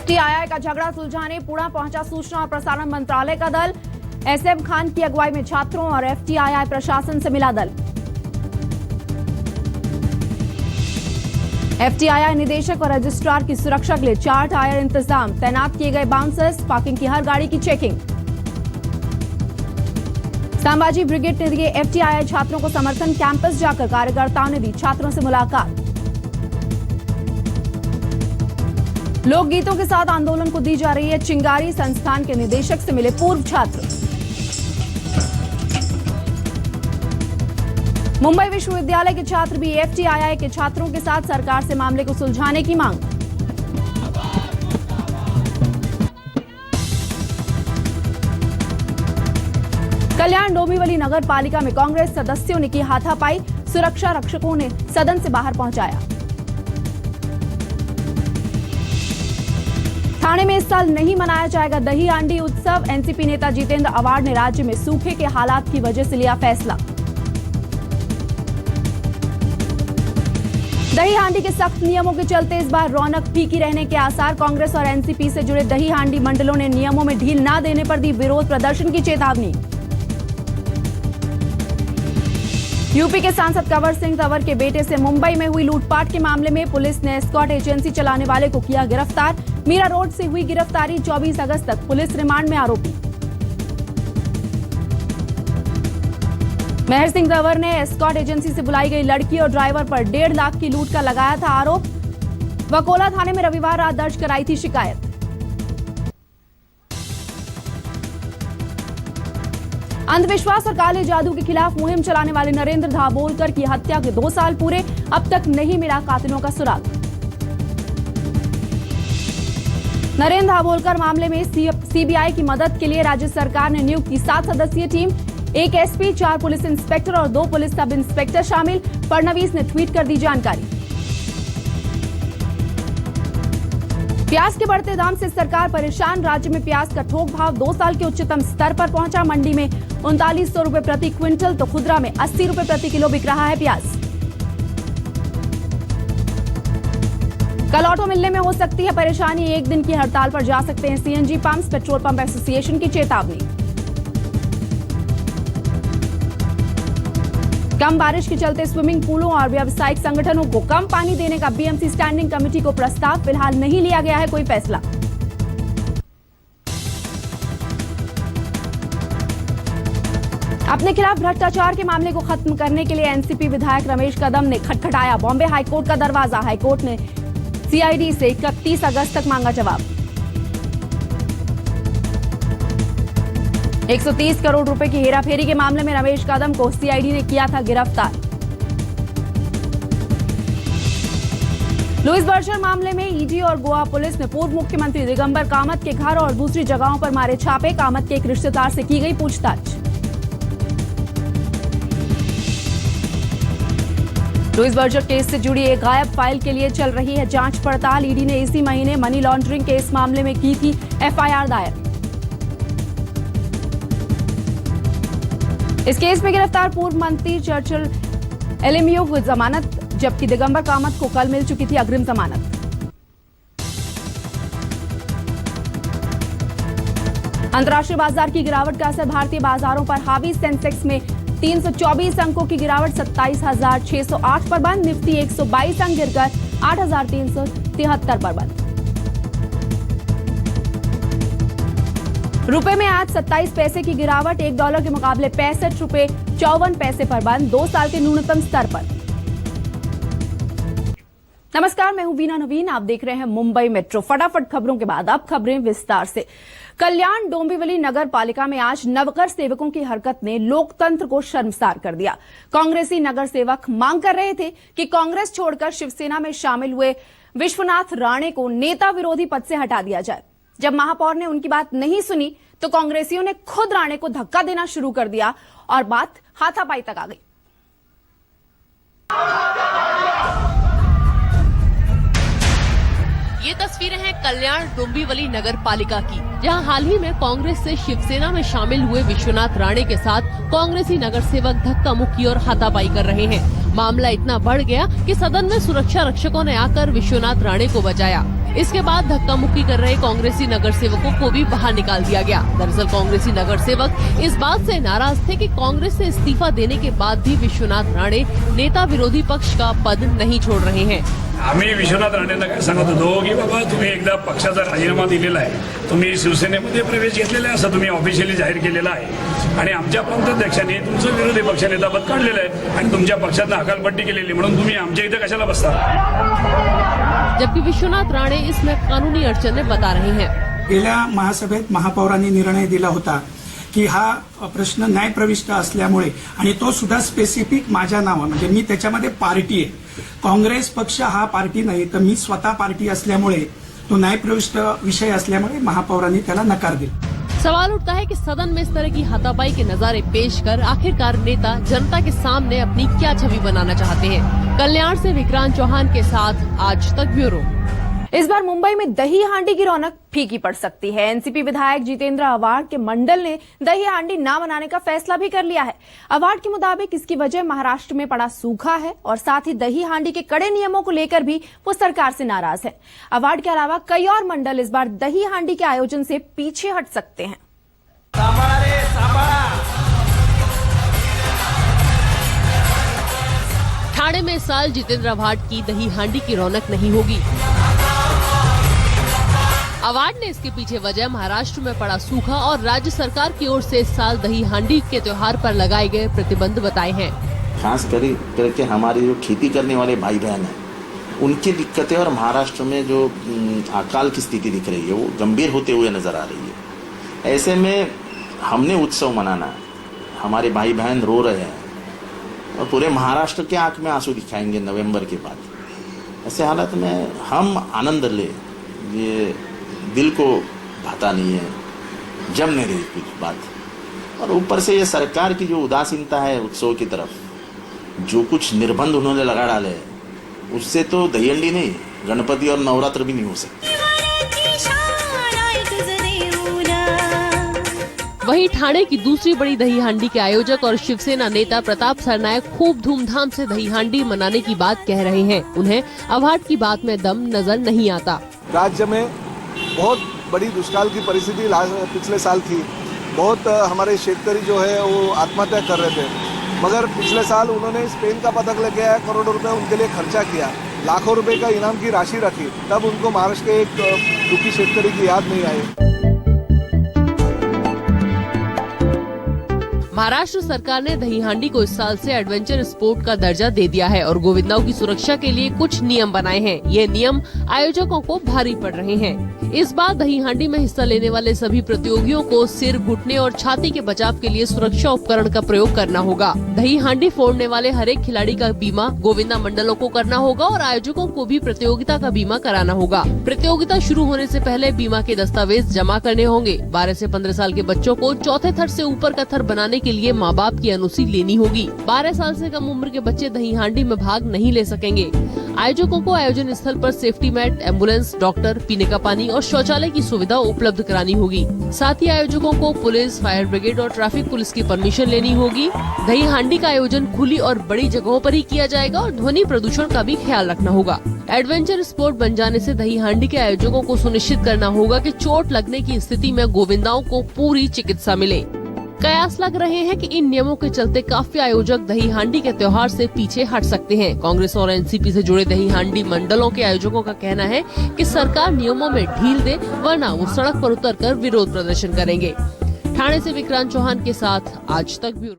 FTI का झगड़ा सुलझाने पुणे पहुंचा सूचना और प्रसारण मंत्रालय का दल। एसएम खान की अगुवाई में छात्रों और एफटीआई प्रशासन से मिला दल। एफटीआई निदेशक और रजिस्ट्रार की सुरक्षा के लिए 4 टायर इंतजाम, तैनात किए गए बाउंसर्स, पार्किंग की हर गाड़ी की चेकिंग। संभाजी ब्रिगेड ने दिए एफटीआई छात्रों को समर्थन, कैंपस जाकर कार्यकर्ताओं ने दी छात्रों से मुलाकात। लोकगीतों के साथ आंदोलन को दी जा रही है चिंगारी, संस्थान के निदेशक से मिले पूर्व छात्र। मुंबई विश्वविद्यालय के छात्र भी एफटीआई के छात्रों के साथ सरकार से मामले को सुलझाने की मांग। कल्याण डोंबिवली नगर पालिका में कांग्रेस सदस्यों ने की हाथापाई, सुरक्षा रक्षकों ने सदन से बाहर पहुंचाया। ठाणे में इस साल नहीं मनाया जाएगा दही हांडी उत्सव, एनसीपी नेता जितेंद्र अवार्ड ने राज्य में सूखे के हालात की वजह से लिया फैसला। दही हांडी के सख्त नियमों के चलते इस बार रौनक फीकी रहने के आसार। कांग्रेस और एनसीपी से जुड़े दही हांडी मंडलों ने नियमों में ढील न देने पर दी विरोध प्रदर्शन की चेतावनी। यूपी के सांसद कंवर सिंह तंवर के बेटे से मुंबई में हुई लूटपाट के मामले में पुलिस ने एस्कॉर्ट एजेंसी चलाने वाले को किया गिरफ्तार। मीरा रोड से हुई गिरफ्तारी, 24 अगस्त तक पुलिस रिमांड में आरोपी। मेहर सिंह तंवर ने एस्कॉर्ट एजेंसी से बुलाई गई लड़की और ड्राइवर पर 1.5 लाख की लूट का लगाया था आरोप। वकोला थाने में रविवार रात दर्ज कराई थी शिकायत। अंधविश्वास और काले जादू के खिलाफ मुहिम चलाने वाले नरेंद्र दाभोलकर की हत्या के 2 साल पूरे, अब तक नहीं मिला कातिलों का सुराग। नरेंद्र दाभोलकर मामले में सीबीआई की मदद के लिए राज्य सरकार ने नियुक्त की 7 सदस्यीय टीम, 1 एसपी, 4 पुलिस इंस्पेक्टर और 2 पुलिस सब इंस्पेक्टर शामिल। फडणवीस ने ट्वीट कर दी जानकारी। प्याज के बढ़ते दाम से सरकार परेशान, राज्य में प्याज का थोक भाव 2 साल के उच्चतम स्तर पर पहुंचा। मंडी में 3900 रुपए प्रति क्विंटल तो खुदरा में 80 रुपए प्रति किलो बिक रहा है प्याज। कल ऑटो मिलने में हो सकती है परेशानी, 1 दिन की हड़ताल पर जा सकते हैं CNG pumps, petrol pump association की चेतावनी। कम बारिश के चलते स्विमिंग पूलों और व्यावसायिक संगठनों को कम पानी देने का बीएमसी स्टैंडिंग कमेटी को प्रस्ताव, फिलहाल नहीं लिया गया है कोई फैसला। अपने खिलाफ भ्रष्टाचार के मामले को खत्म करने के लिए एनसीपी विधायक रमेश कदम ने खटखटाया बॉम्बे हाईकोर्ट का दरवाजा। हाईकोर्ट ने सीआईडी से 31 अगस्त तक मांगा जवाब। 130 करोड़ रुपए की हेराफेरी के मामले में रमेश कदम को सीआईडी ने किया था गिरफ्तार। लुइस बर्जर मामले में ईडी और गोवा पुलिस ने पूर्व मुख्यमंत्री दिगंबर कामत के घर और दूसरी जगहों पर मारे छापे। कामत के एक रिश्तेदार से की गई पूछताछ। लुइस बर्जर केस से जुड़ी एक गायब फाइल के लिए चल रही है जांच पड़ताल। ईडी ने इसी महीने मनी लॉन्ड्रिंग के इस मामले में की थी एफआईआर दायर। इस केस में गिरफ्तार पूर्व मंत्री चर्चिल एलएमयू को जमानत, जबकि दिगंबर कामत को कल मिल चुकी थी अग्रिम जमानत। अंतर्राष्ट्रीय बाजार की गिरावट का असर भारतीय बाजारों पर हावी। सेंसेक्स में 324 अंकों की गिरावट, 27,608 पर बंद। निफ्टी 122 अंक गिरकर 8,373 पर बंद। रुपए में आज 27 पैसे की गिरावट, $1 के मुकाबले 65 रुपए 54 पैसे पर बंद, 2 साल के न्यूनतम स्तर पर। नमस्कार, मैं हूं बीना नवीन, आप देख रहे हैं मुंबई मेट्रो। फटाफट खबरों के बाद अब खबरें विस्तार से। कल्याण डोंबिवली नगर पालिका में आज नगर सेवकों की हरकत ने लोकतंत्र को शर्मसार कर दिया। कांग्रेसी नगर सेवक मांग कर रहे थे कि कांग्रेस छोड़कर शिवसेना में शामिल हुए विश्वनाथ राणे को नेता विरोधी पद से हटा दिया जाए। जब महापौर ने उनकी बात नहीं सुनी तो कांग्रेसियों ने खुद राणे को धक्का देना शुरू कर दिया और बात हाथापाई तक आ गई। ये तस्वीरें हैं कल्याण डोंबिवली नगर पालिका की, जहां हाल ही में कांग्रेस से शिवसेना में शामिल हुए विश्वनाथ राणे के साथ कांग्रेसी नगर सेवक धक्का मुक्की और हाथापाई कर रहे हैं। मामला इतना बढ़ गया कि सदन में सुरक्षा रक्षकों ने आकर विश्वनाथ राणे को बचाया। इसके बाद धक्का मुक्की कर रहे कांग्रेसी नगर सेवकों को भी बाहर निकाल दिया गया। दरअसल कांग्रेसी नगर सेवक इस बात से नाराज थे कि कांग्रेस से इस्तीफा देने के बाद भी विश्वनाथ राणे नेता विरोधी पक्ष का पद नहीं छोड़ रहे हैं। आम्ही विश्वनाथ राणेंना काय सांगत होतो की बाबा तुम्ही एकदा पक्षाचा राजीनामा दिलेला आहे, तुम्ही शिवसेनेमध्ये प्रवेश घेतलेला आहे असं तुम्ही ऑफिशियली जाहीर केलेला आहे आणि आमच्या प्रांताध्यक्षांनी तुमचं विरोधी पक्षनेतापद काढलेलं आहे आणि तुमच्या पक्षातनं हकालपट्टी केलेली, म्हणून तुम्ही आमच्या इथे कशाला बसता? जबकि विश्वनाथ राणे इसमें कानूनी अडचणें बता रहे हैं। गेल्या महासभेत महापौरांनी निर्णय दिला होता की हा प्रश्न न्यायप्रविष्ट असल्यामुळे आणि तो सुद्धा स्पेसिफिक माझ्या नावा, म्हणजे मी त्याच्यामध्ये पार्टी आहे, काँग्रेस पक्ष हा पार्टी नाही, तर मी स्वतः पार्टी असल्यामुळे तो न्यायप्रविष्ट विषय असल्यामुळे महापौरांनी त्याला नकार दिला। सवाल उठता है कि सदन में इस तरह की हाथापाई के नजारे पेश कर आखिरकार नेता जनता के सामने अपनी क्या छवि बनाना चाहते हैं। कल्याण से विक्रांत चौहान के साथ आज तक ब्यूरो। इस बार मुंबई में दही हांडी की रौनक फीकी पड़ सकती है। एनसीपी विधायक जितेंद्र अवार्ड के मंडल ने दही हांडी न मनाने का फैसला भी कर लिया है। अवार्ड के मुताबिक इसकी वजह महाराष्ट्र में पड़ा सूखा है और साथ ही दही हांडी के कड़े नियमों को लेकर भी वो सरकार से नाराज है। अवार्ड के अलावा कई और मंडल इस बार दही हांडी के आयोजन से पीछे हट सकते हैं। ठाणे में इस साल जितेंद्र अवार्ड की दही हांडी की रौनक नहीं होगी। अवार्ड ने इसके पीछे वजह महाराष्ट्र में पड़ा सूखा और राज्य सरकार की ओर से इस साल दही हांडी के त्योहार पर लगाए गए प्रतिबंध बताए हैं। खास करके हमारे जो खेती करने वाले भाई बहन हैं, उनकी दिक्कतें और महाराष्ट्र में जो अकाल की स्थिति दिख रही है वो गंभीर होते हुए नजर आ रही है। ऐसे में हमने उत्सव मनाना, हमारे भाई बहन रो रहे हैं और पूरे महाराष्ट्र के आंख में आंसू दिखाएंगे नवंबर के बाद। ऐसे हालत में हम आनंद ले, ये दिल को भाता नहीं है, जम नहीं रही कुछ बात। और ऊपर से ये सरकार की जो उदासीनता है उत्सव की तरफ, जो कुछ निर्बंध उन्होंने लगा डाले उससे तो दहीहंडी नहीं, गणपति और नवरात्र भी नहीं हो सकते। वहीं ठाणे की दूसरी बड़ी दही हांडी के आयोजक और शिवसेना नेता प्रताप सरनायक खूब धूमधाम से दही हांडी मनाने की बात कह रहे हैं। उन्हें अवार्ड की बात में दम नजर नहीं आता। राज्य में बहुत बड़ी दुष्काल की परिस्थिति पिछले साल थी। बहुत हमारे शेतकरी जो है वो आत्महत्या कर रहे थे, मगर पिछले साल उन्होंने स्पेन का पदक लेके आया, करोड़ों रुपए उनके लिए खर्चा किया, लाखों रुपए का इनाम की राशि रखी, तब उनको महाराष्ट्र के एक दुखी शेतकरी की याद नहीं आई। महाराष्ट्र सरकार ने दही हांडी को इस साल से एडवेंचर स्पोर्ट का दर्जा दे दिया है और गोविंदाओं की सुरक्षा के लिए कुछ नियम बनाए हैं। ये नियम आयोजकों को भारी पड़ रहे हैं। इस बार दही हांडी में हिस्सा लेने वाले सभी प्रतियोगियों को सिर, घुटने और छाती के बचाव के लिए सुरक्षा उपकरण का प्रयोग करना होगा। दही हांडी फोड़ने वाले हर एक खिलाड़ी का बीमा गोविंदा मंडलों को करना होगा और आयोजकों को भी प्रतियोगिता का बीमा कराना होगा। प्रतियोगिता शुरू होने से पहले बीमा के दस्तावेज जमा करने होंगे। 12 से 15 साल के बच्चों को चौथे थर से ऊपर का थर बनाने के लिए माँ बाप की अनुमति लेनी होगी। 12 साल से कम उम्र के बच्चे दही हांडी में भाग नहीं ले सकेंगे। आयोजकों को आयोजन स्थल पर सेफ्टी मैट, एम्बुलेंस, डॉक्टर, पीने का पानी और शौचालय की सुविधा उपलब्ध करानी होगी। साथ ही आयोजकों को पुलिस, फायर ब्रिगेड और ट्रैफिक पुलिस की परमिशन लेनी होगी। दही हांडी का आयोजन खुली और बड़ी जगहों पर ही किया जाएगा और ध्वनि प्रदूषण का भी ख्याल रखना होगा। एडवेंचर स्पोर्ट बन जाने से दही हांडी के आयोजकों को सुनिश्चित करना होगा कि चोट लगने की स्थिति में गोविंदाओं को पूरी चिकित्सा मिले। कयास लग रहे हैं कि इन नियमों के चलते काफी आयोजक दही हांडी के त्योहार से पीछे हट सकते हैं। कांग्रेस और एनसीपी से जुड़े दही हांडी मंडलों के आयोजकों का कहना है कि सरकार नियमों में ढील दे, वरना वो सड़क पर उतरकर विरोध प्रदर्शन करेंगे। ठाणे से विक्रांत चौहान के साथ आज तक ब्यूरो।